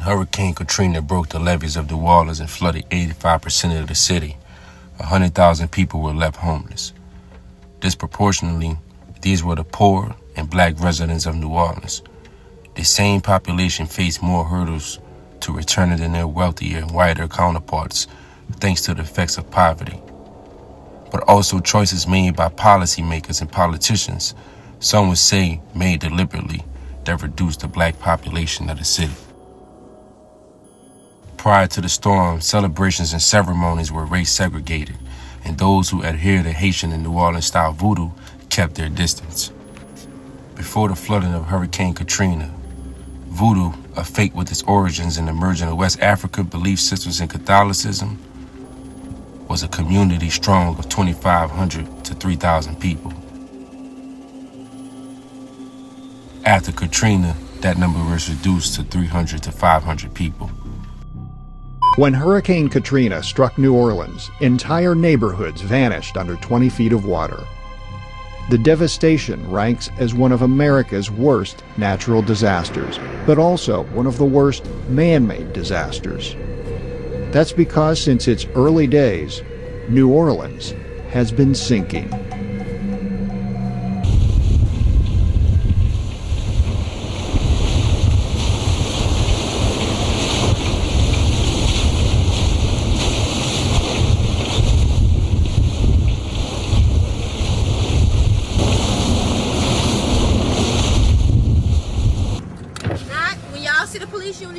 Hurricane Katrina broke the levees of New Orleans and flooded 85% of the city. 100,000 people were left homeless. Disproportionately, these were the poor and black residents of New Orleans. The same population faced more hurdles to returning than their wealthier and whiter counterparts, thanks to the effects of poverty. But also choices made by policymakers and politicians, some would say made deliberately, that reduced the black population of the city. Prior to the storm, celebrations and ceremonies were race segregated, and those who adhered to Haitian and New Orleans-style voodoo kept their distance. Before the flooding of Hurricane Katrina, voodoo, a faith with its origins in emerging West Africa belief systems and Catholicism, was a community strong of 2,500 to 3,000 people. After Katrina, that number was reduced to 300 to 500 people. When Hurricane Katrina struck New Orleans, entire neighborhoods vanished under 20 feet of water. The devastation ranks as one of America's worst natural disasters, but also one of the worst man-made disasters. That's because since its early days, New Orleans has been sinking.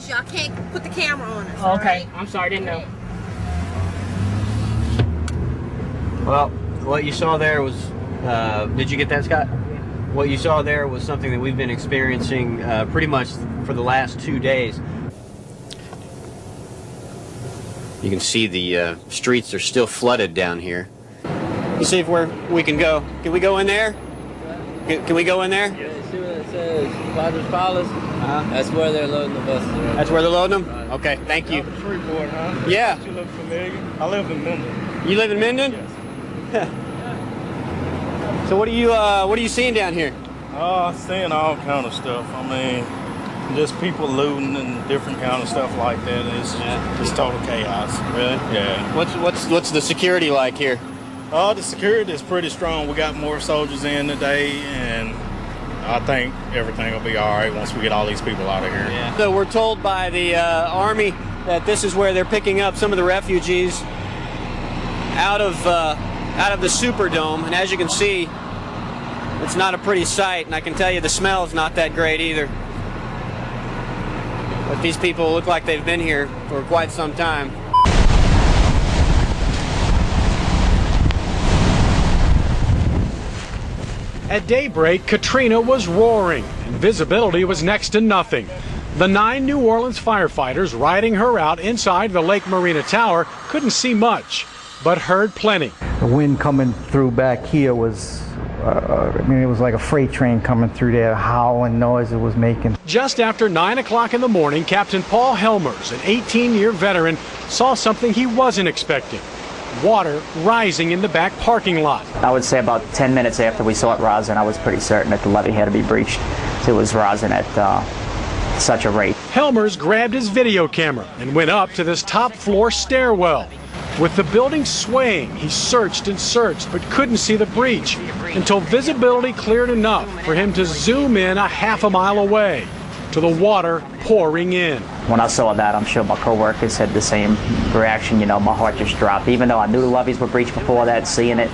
Y'all can't put the camera on us. Okay, right? I'm sorry, didn't know. Well, what you saw there was, did you get that, Scott? What you saw there was something that we've been experiencing pretty much for the last 2 days. You can see the streets are still flooded down here. Let's see if we can go. Can we go in there? Can we go in there? Yeah, see what it says, Father's Palace? That's where they're loading the buses. Right? That's where they're loading them? Right. Okay, thank you. Freeport, huh? Yeah. You look familiar? I live in Minden. You live in Minden? Yes. So what are you seeing down here? Seeing all kind of stuff. I mean, just people looting and different kind of stuff like that. It's total chaos. Really? Yeah. What's the security like here? The security is pretty strong. We got more soldiers in today, and I think everything will be all right once we get all these people out of here. Yeah. So we're told by the Army that this is where they're picking up some of the refugees out of the Superdome, and as you can see, it's not a pretty sight, and I can tell you the smell is not that great either. But these people look like they've been here for quite some time. At daybreak, Katrina was roaring, and visibility was next to nothing. The 9 New Orleans firefighters riding her out inside the Lake Marina Tower couldn't see much, but heard plenty. The wind coming through back here was, it was like a freight train coming through there, howling noise it was making. Just after 9 o'clock in the morning, Captain Paul Helmers, an 18-year veteran, saw something he wasn't expecting. Water rising in the back parking lot. I would say about 10 minutes after we saw it rising, I was pretty certain that the levee had to be breached. It was rising at such a rate. Helmers grabbed his video camera and went up to this top floor stairwell. With the building swaying, he searched and searched but couldn't see the breach until visibility cleared enough for him to zoom in a half a mile away to the water pouring in. When I saw that, I'm sure my coworkers had the same reaction. My heart just dropped. Even though I knew the levees were breached before that, seeing it,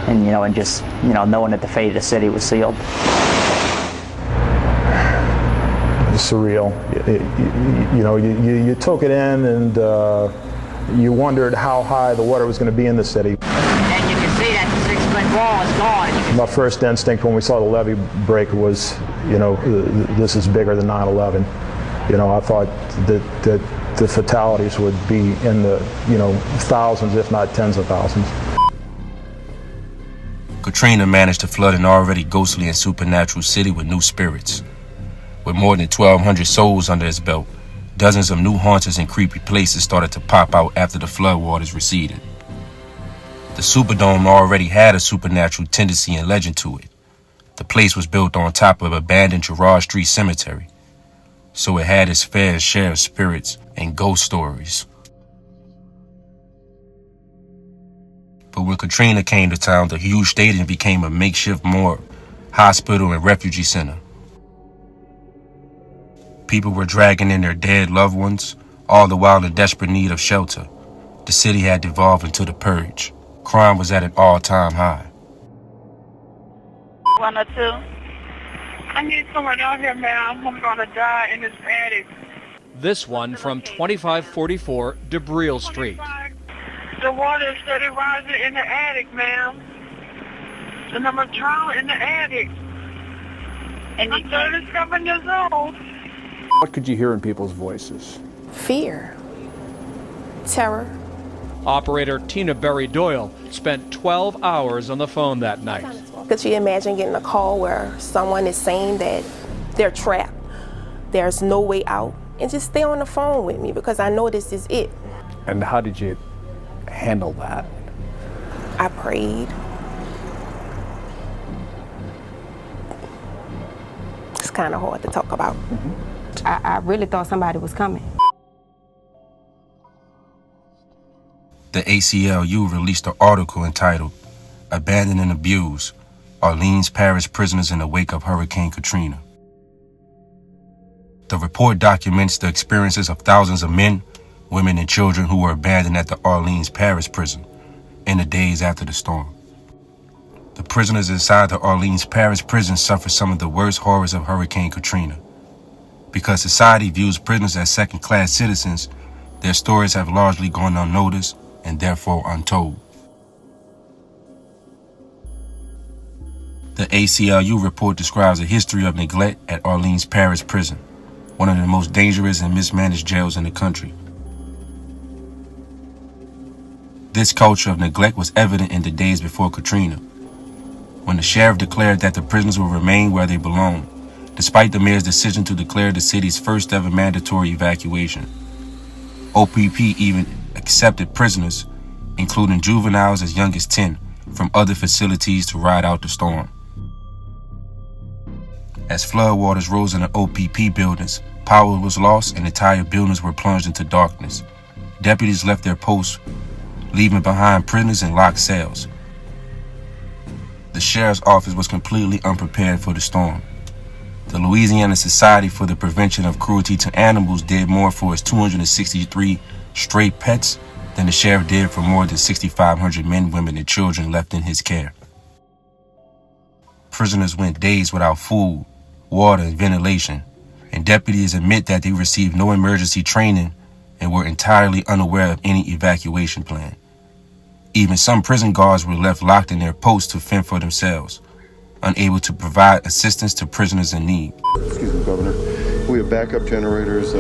and just knowing that the fate of the city was sealed. It's surreal. You took it in, and you wondered how high the water was going to be in the city. And you can see that the 6-foot wall is gone. My first instinct when we saw the levee break was, this is bigger than 9/11. I thought that the fatalities would be in the, thousands, if not tens of thousands. Katrina managed to flood an already ghostly and supernatural city with new spirits. With more than 1,200 souls under its belt, dozens of new haunters and creepy places started to pop out after the floodwaters receded. The Superdome already had a supernatural tendency and legend to it. The place was built on top of abandoned Girard Street Cemetery. so it had its fair share of spirits and ghost stories. But when Katrina came to town, the huge stadium became a makeshift morgue, hospital, and refugee center. People were dragging in their dead loved ones, all the while in desperate need of shelter. The city had devolved into the purge. Crime was at an all-time high. 102. I need someone out here, ma'am. I'm gonna die in this attic. This one from 2544 DeBriel Street. The water is steady rising in the attic, ma'am. And I'm drowning in the attic. And I'm 37 years old. What could you hear in people's voices? Fear. Terror. Operator Tina Berry Doyle spent 12 hours on the phone that night. Could you imagine getting a call where someone is saying that they're trapped, there's no way out, and just stay on the phone with me because I know this is it. And how did you handle that? I prayed. It's kind of hard to talk about. I really thought somebody was coming. The ACLU released an article entitled "Abandoned and Abused: Orleans Parish Prisoners in the Wake of Hurricane Katrina." The report documents the experiences of thousands of men, women, and children who were abandoned at the Orleans Parish Prison in the days after the storm. The prisoners inside the Orleans Parish Prison suffered some of the worst horrors of Hurricane Katrina. Because society views prisoners as second-class citizens, their stories have largely gone unnoticed and therefore untold. The ACLU report describes a history of neglect at Orleans Parish Prison, one of the most dangerous and mismanaged jails in the country. This culture of neglect was evident in the days before Katrina, when the sheriff declared that the prisoners will remain where they belong, despite the mayor's decision to declare the city's first ever mandatory evacuation. OPP even accepted prisoners, including juveniles as young as 10, from other facilities to ride out the storm. As floodwaters rose in the OPP buildings, power was lost and entire buildings were plunged into darkness. Deputies left their posts, leaving behind prisoners in locked cells. The sheriff's office was completely unprepared for the storm. The Louisiana Society for the Prevention of Cruelty to Animals did more for its 263 stray pets than the sheriff did for more than 6,500 men, women, and children left in his care. Prisoners went days without food, water, and ventilation, and deputies admit that they received no emergency training and were entirely unaware of any evacuation plan. Even some prison guards were left locked in their posts to fend for themselves, unable to provide assistance to prisoners in need. Excuse me, Governor. We have backup generators.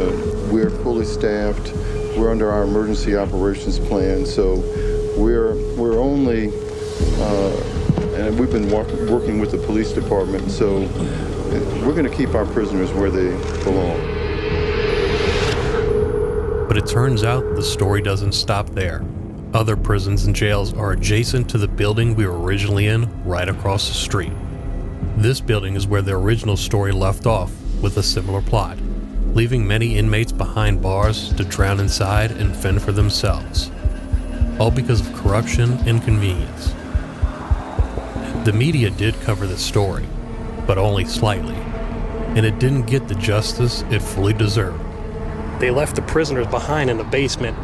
We're fully staffed. We're under our emergency operations plan, so we're only, and we've been working with the police department, so we're going to keep our prisoners where they belong. But it turns out the story doesn't stop there. Other prisons and jails are adjacent to the building we were originally in, right across the street. This building is where the original story left off, with a similar plot, leaving many inmates behind bars to drown inside and fend for themselves, all because of corruption and convenience. The media did cover this story, but only slightly, and it didn't get the justice it fully deserved. They left the prisoners behind in the basement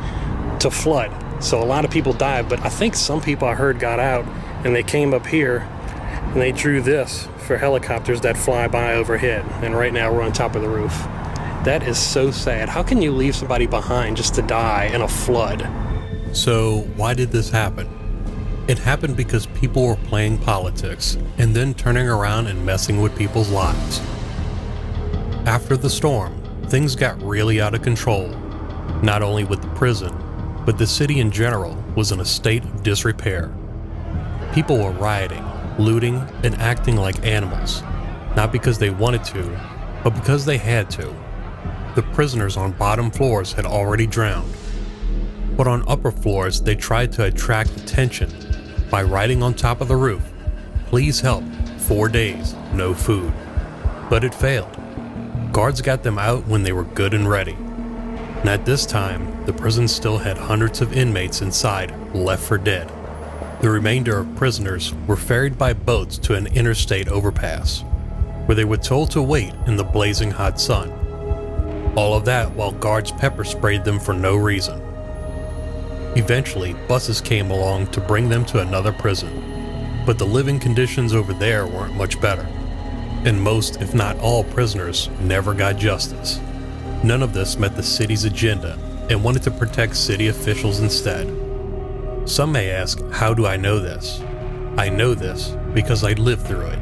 to flood, so a lot of people died, but I think some people I heard got out, and they came up here, and they drew this for helicopters that fly by overhead, and right now we're on top of the roof. That is so sad. How can you leave somebody behind just to die in a flood? So why did this happen? It happened because people were playing politics and then turning around and messing with people's lives. After the storm, things got really out of control. Not only with the prison, but the city in general was in a state of disrepair. People were rioting, looting, and acting like animals, not because they wanted to, but because they had to. The prisoners on bottom floors had already drowned, but on upper floors they tried to attract attention by writing on top of the roof, "Please help, 4 days, no food." But it failed. Guards got them out when they were good and ready. And at this time, the prison still had hundreds of inmates inside, left for dead. The remainder of prisoners were ferried by boats to an interstate overpass, where they were told to wait in the blazing hot sun. All of that while guards pepper sprayed them for no reason. Eventually, buses came along to bring them to another prison, but the living conditions over there weren't much better, and most, if not all, prisoners never got justice. None of this met the city's agenda and wanted to protect city officials instead. Some may ask, how do I know this? I know this because I lived through it.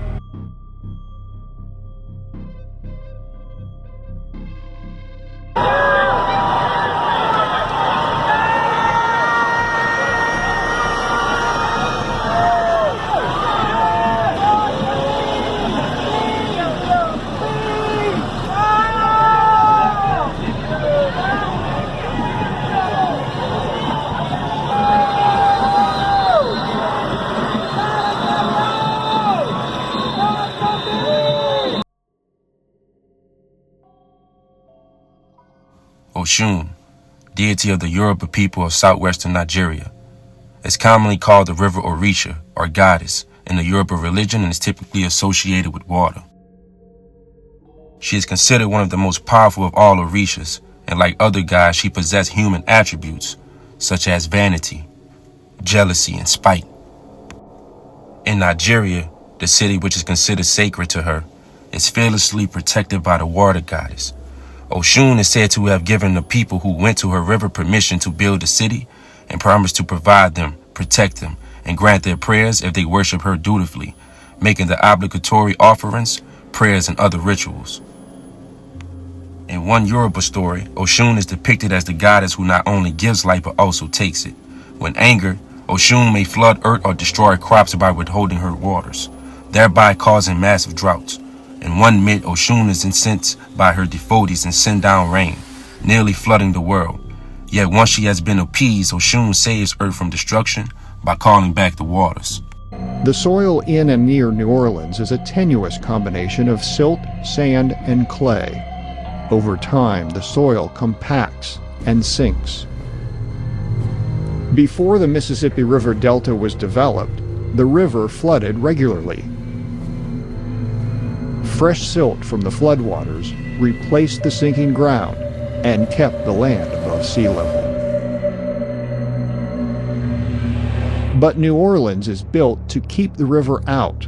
Oshun, deity of the Yoruba people of southwestern Nigeria, is commonly called the river Orisha, or goddess, in the Yoruba religion and is typically associated with water. She is considered one of the most powerful of all Orishas, and like other gods, she possessed human attributes, such as vanity, jealousy, and spite. In Nigeria, the city which is considered sacred to her is fearlessly protected by the water goddess. Oshun is said to have given the people who went to her river permission to build the city and promised to provide them, protect them, and grant their prayers if they worship her dutifully, making the obligatory offerings, prayers, and other rituals. In one Yoruba story, Oshun is depicted as the goddess who not only gives life but also takes it. When angered, Oshun may flood earth or destroy crops by withholding her waters, thereby causing massive droughts. In one myth, Oshun is incensed by her devotees and send down rain, nearly flooding the world. Yet once she has been appeased, Oshun saves earth from destruction by calling back the waters. The soil in and near New Orleans is a tenuous combination of silt, sand, and clay. Over time, the soil compacts and sinks. Before the Mississippi River Delta was developed, the river flooded regularly. Fresh silt from the floodwaters replaced the sinking ground and kept the land above sea level. But New Orleans is built to keep the river out.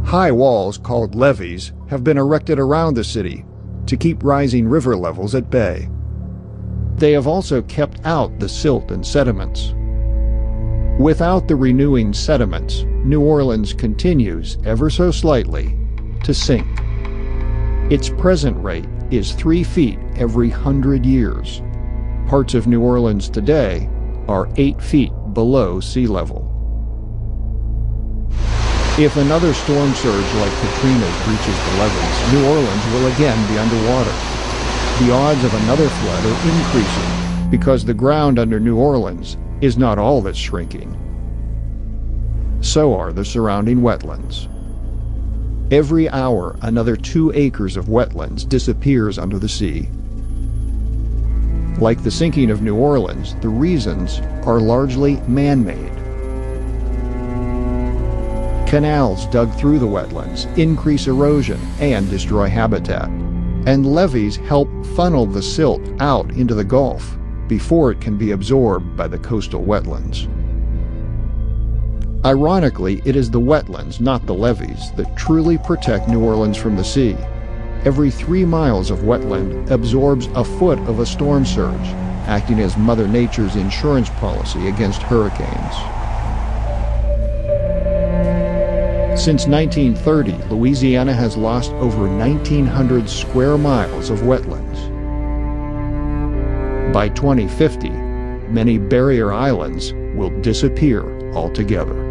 High walls, called levees, have been erected around the city to keep rising river levels at bay. They have also kept out the silt and sediments. Without the renewing sediments, New Orleans continues, ever so slightly, to sink. Its present rate is 3 feet every 100 years. Parts of New Orleans today are 8 feet below sea level. If another storm surge like Katrina's reaches the levels, New Orleans will again be underwater. The odds of another flood are increasing because the ground under New Orleans is not all that's shrinking. So are the surrounding wetlands. Every hour, another 2 acres of wetlands disappears under the sea. Like the sinking of New Orleans, the reasons are largely man-made. Canals dug through the wetlands increase erosion and destroy habitat, and levees help funnel the silt out into the Gulf before it can be absorbed by the coastal wetlands. Ironically, it is the wetlands, not the levees, that truly protect New Orleans from the sea. Every 3 miles of wetland absorbs a foot of a storm surge, acting as Mother Nature's insurance policy against hurricanes. Since 1930, Louisiana has lost over 1,900 square miles of wetlands. By 2050, many barrier islands will disappear altogether.